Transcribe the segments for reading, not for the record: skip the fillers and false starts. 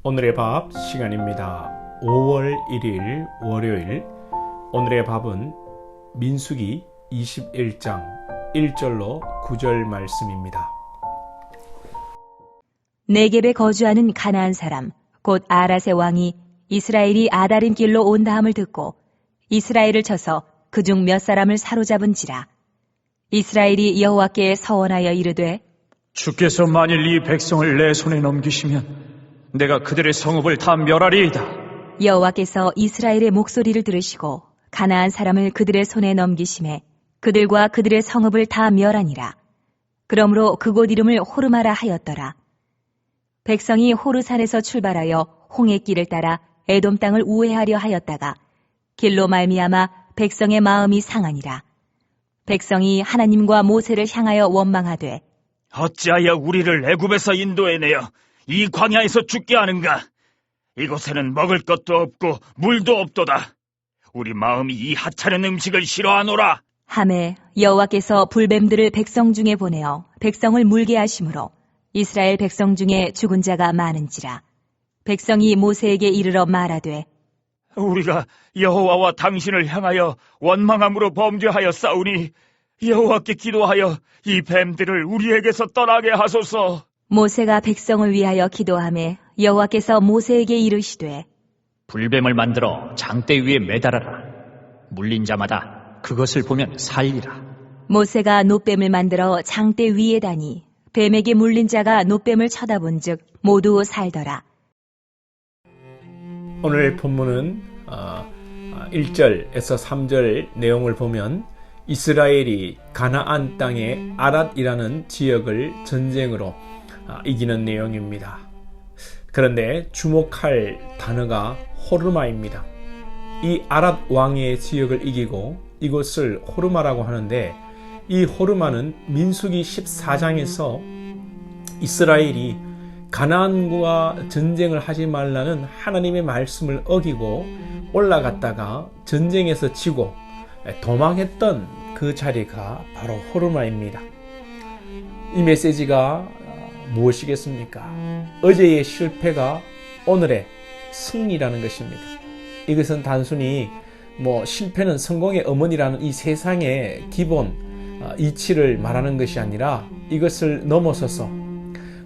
오늘의 밥 시간입니다. 5월 1일 월요일, 오늘의 밥은 민수기 21장 1절로 9절 말씀입니다. 네겝에 거주하는 가나안 사람 곧 아랏의 왕이 이스라엘이 아다림 길로 온다함을 듣고 이스라엘을 쳐서 그중 몇 사람을 사로잡은지라. 이스라엘이 여호와께 서원하여 이르되, 주께서 만일 이 백성을 내 손에 넘기시면 내가 그들의 성읍을 다 멸하리이다. 여호와께서 이스라엘의 목소리를 들으시고 가나안 사람을 그들의 손에 넘기심에 그들과 그들의 성읍을 다 멸하니라. 그러므로 그곳 이름을 호르마라 하였더라. 백성이 호르산에서 출발하여 홍해 길을 따라 에돔 땅을 우회하려 하였다가 길로 말미암아 백성의 마음이 상하니라. 백성이 하나님과 모세를 향하여 원망하되, 어찌하여 우리를 애굽에서 인도해내어 이 광야에서 죽게 하는가? 이곳에는 먹을 것도 없고 물도 없도다. 우리 마음이 이 하찮은 음식을 싫어하노라. 하매 여호와께서 불뱀들을 백성 중에 보내어 백성을 물게 하심으로 이스라엘 백성 중에 죽은 자가 많은지라. 백성이 모세에게 이르러 말하되, 우리가 여호와와 당신을 향하여 원망함으로 범죄하였사오니 여호와께 기도하여 이 뱀들을 우리에게서 떠나게 하소서. 모세가 백성을 위하여 기도하매 여호와께서 모세에게 이르시되, 불뱀을 만들어 장대 위에 매달아라. 물린 자마다 그것을 보면 살리라. 모세가 놋뱀을 만들어 장대 위에 다니 뱀에게 물린 자가 놋뱀을 쳐다본 즉 모두 살더라. 오늘 본문은 1절에서 3절 내용을 보면 이스라엘이 가나안 땅의 아랏이라는 지역을 전쟁으로 이기는 내용입니다. 그런데 주목할 단어가 호르마입니다. 이 아랏 왕의 지역을 이기고 이곳을 호르마라고 하는데, 이 호르마는 민수기 14장에서 이스라엘이 가나안과 전쟁을 하지 말라는 하나님의 말씀을 어기고 올라갔다가 전쟁에서 지고 도망했던 그 자리가 바로 호르마입니다. 이 메시지가 무엇이겠습니까? 어제의 실패가 오늘의 승리라는 것입니다. 이것은 단순히 실패는 성공의 어머니라는 이 세상의 기본 이치를 말하는 것이 아니라 이것을 넘어서서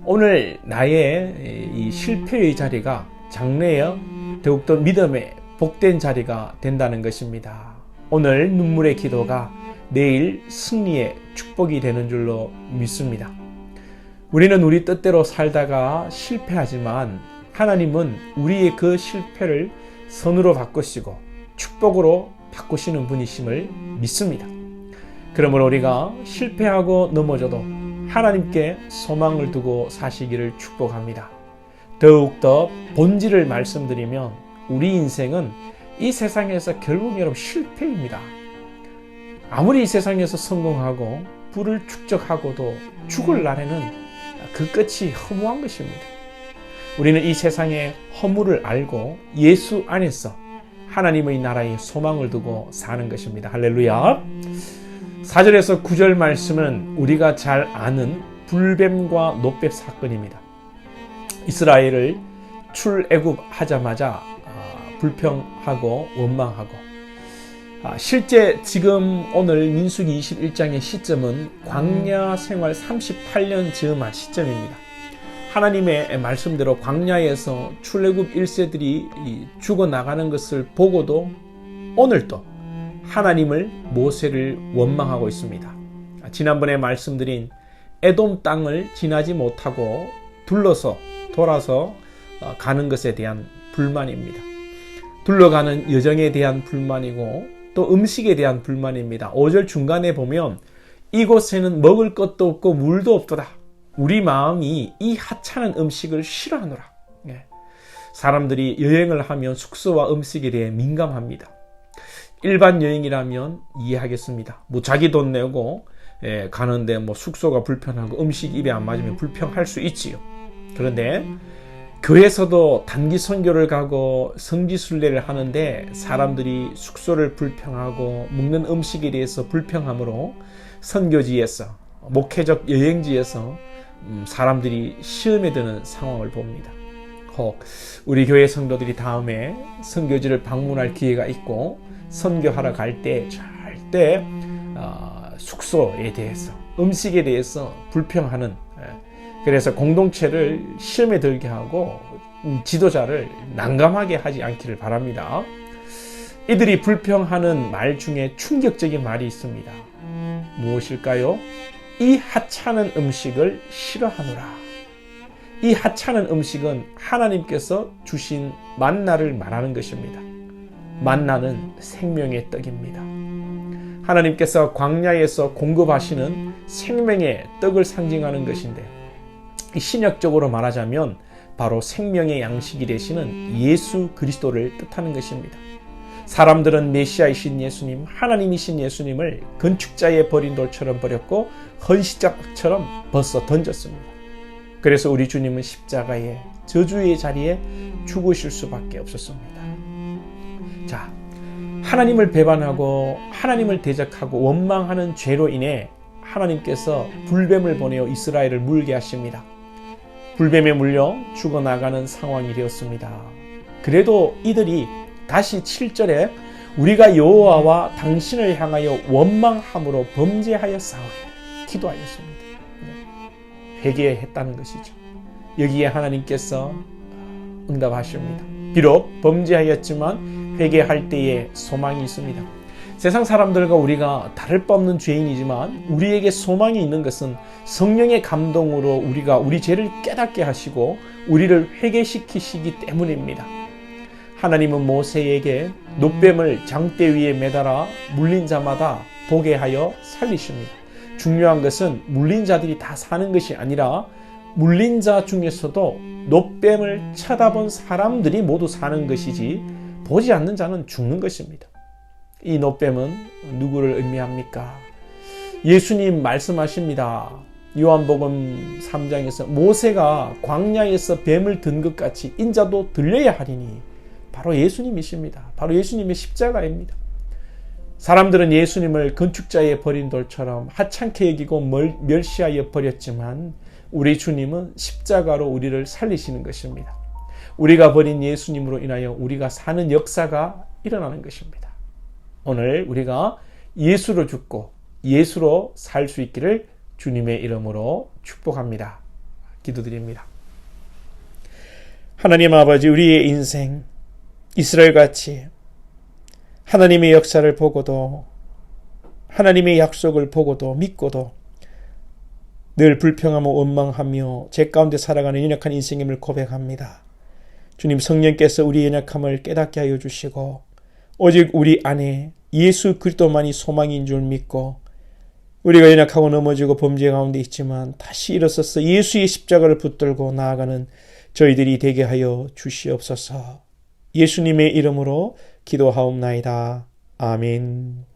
오늘 나의 이 실패의 자리가 장래의 더욱더 믿음의 복된 자리가 된다는 것입니다. 오늘 눈물의 기도가 내일 승리의 축복이 되는 줄로 믿습니다. 우리는 우리 뜻대로 살다가 실패하지만 하나님은 우리의 그 실패를 선으로 바꾸시고 축복으로 바꾸시는 분이심을 믿습니다. 그러므로 우리가 실패하고 넘어져도 하나님께 소망을 두고 사시기를 축복합니다. 더욱더 본질을 말씀드리면 우리 인생은 이 세상에서 결국 여러분 실패입니다. 아무리 이 세상에서 성공하고 부를 축적하고도 죽을 날에는 그 끝이 허무한 것입니다. 우리는 이 세상의 허물을 알고 예수 안에서 하나님의 나라에 소망을 두고 사는 것입니다. 할렐루야. 4절에서 9절 말씀은 우리가 잘 아는 불뱀과 놋뱀 사건입니다. 이스라엘을 출애굽하자마자 불평하고 원망하고, 실제 지금 오늘 민수기 21장의 시점은 광야 생활 38년 즈음한 시점입니다. 하나님의 말씀대로 광야에서 출애굽 1세들이 죽어나가는 것을 보고도 오늘도 하나님을 모세를 원망하고 있습니다. 지난번에 말씀드린 에돔 땅을 지나지 못하고 둘러서 돌아서 가는 것에 대한 불만입니다. 둘러가는 여정에 대한 불만이고 또 음식에 대한 불만입니다. 5절 중간에 보면 이곳에는 먹을 것도 없고 물도 없도다. 우리 마음이 이 하찮은 음식을 싫어하노라. 사람들이 여행을 하면 숙소와 음식에 대해 민감합니다. 일반 여행이라면 이해하겠습니다. 자기 돈 내고 가는데 숙소가 불편하고 음식 입에 안 맞으면 불평할 수 있지요. 그런데 교회에서도 단기 선교를 가고 성지순례를 하는데 사람들이 숙소를 불평하고 먹는 음식에 대해서 불평함으로 선교지에서 목회적 여행지에서 사람들이 시험에 드는 상황을 봅니다. 혹 우리 교회 성도들이 다음에 선교지를 방문할 기회가 있고 선교하러 갈 때 절대 숙소에 대해서, 음식에 대해서 불평하는, 그래서 공동체를 시험에 들게 하고 지도자를 난감하게 하지 않기를 바랍니다. 이들이 불평하는 말 중에 충격적인 말이 있습니다. 무엇일까요? 이 하찮은 음식을 싫어하노라. 이 하찮은 음식은 하나님께서 주신 만나를 말하는 것입니다. 만나는 생명의 떡입니다. 하나님께서 광야에서 공급하시는 생명의 떡을 상징하는 것인데, 신약적으로 말하자면 바로 생명의 양식이 되시는 예수 그리스도를 뜻하는 것입니다. 사람들은 메시아이신 예수님, 하나님이신 예수님을 건축자의 버린 돌처럼 버렸고 헌시자처럼 벗어 던졌습니다. 그래서 우리 주님은 십자가의 저주의 자리에 죽으실 수밖에 없었습니다. 자, 하나님을 배반하고 하나님을 대적하고 원망하는 죄로 인해 하나님께서 불뱀을 보내어 이스라엘을 물게 하십니다. 불뱀에 물려 죽어나가는 상황이 되었습니다. 그래도 이들이 다시 7절에 우리가 여호와와 당신을 향하여 원망함으로 범죄하여 싸우니 기도하였습니다. 회개했다는 것이죠. 여기에 하나님께서 응답하십니다. 비록 범죄하였지만 회개할 때에 소망이 있습니다. 세상 사람들과 우리가 다를 바 없는 죄인이지만 우리에게 소망이 있는 것은 성령의 감동으로 우리가 우리 죄를 깨닫게 하시고 우리를 회개시키시기 때문입니다. 하나님은 모세에게 놋뱀을 장대 위에 매달아 물린 자마다 보게 하여 살리십니다. 중요한 것은 물린 자들이 다 사는 것이 아니라 물린 자 중에서도 놋뱀을 쳐다본 사람들이 모두 사는 것이지 보지 않는 자는 죽는 것입니다. 이 놋뱀은 누구를 의미합니까? 예수님 말씀하십니다. 요한복음 3장에서 모세가 광야에서 뱀을 든 것 같이 인자도 들려야 하리니 바로 예수님이십니다. 바로 예수님의 십자가입니다. 사람들은 예수님을 건축자의 버린 돌처럼 하찮게 여기고 멸시하여 버렸지만 우리 주님은 십자가로 우리를 살리시는 것입니다. 우리가 버린 예수님으로 인하여 우리가 사는 역사가 일어나는 것입니다. 오늘 우리가 예수로 죽고 예수로 살 수 있기를 주님의 이름으로 축복합니다. 기도드립니다. 하나님 아버지, 우리의 인생 이스라엘같이 하나님의 역사를 보고도 하나님의 약속을 보고도 믿고도 늘 불평하며 원망하며 죄 가운데 살아가는 연약한 인생임을 고백합니다. 주님, 성령께서 우리의 연약함을 깨닫게 하여 주시고 오직 우리 안에 예수 그리스도만이 소망인 줄 믿고 우리가 연약하고 넘어지고 범죄 가운데 있지만 다시 일어서서 예수의 십자가를 붙들고 나아가는 저희들이 되게 하여 주시옵소서. 예수님의 이름으로 기도하옵나이다. 아멘.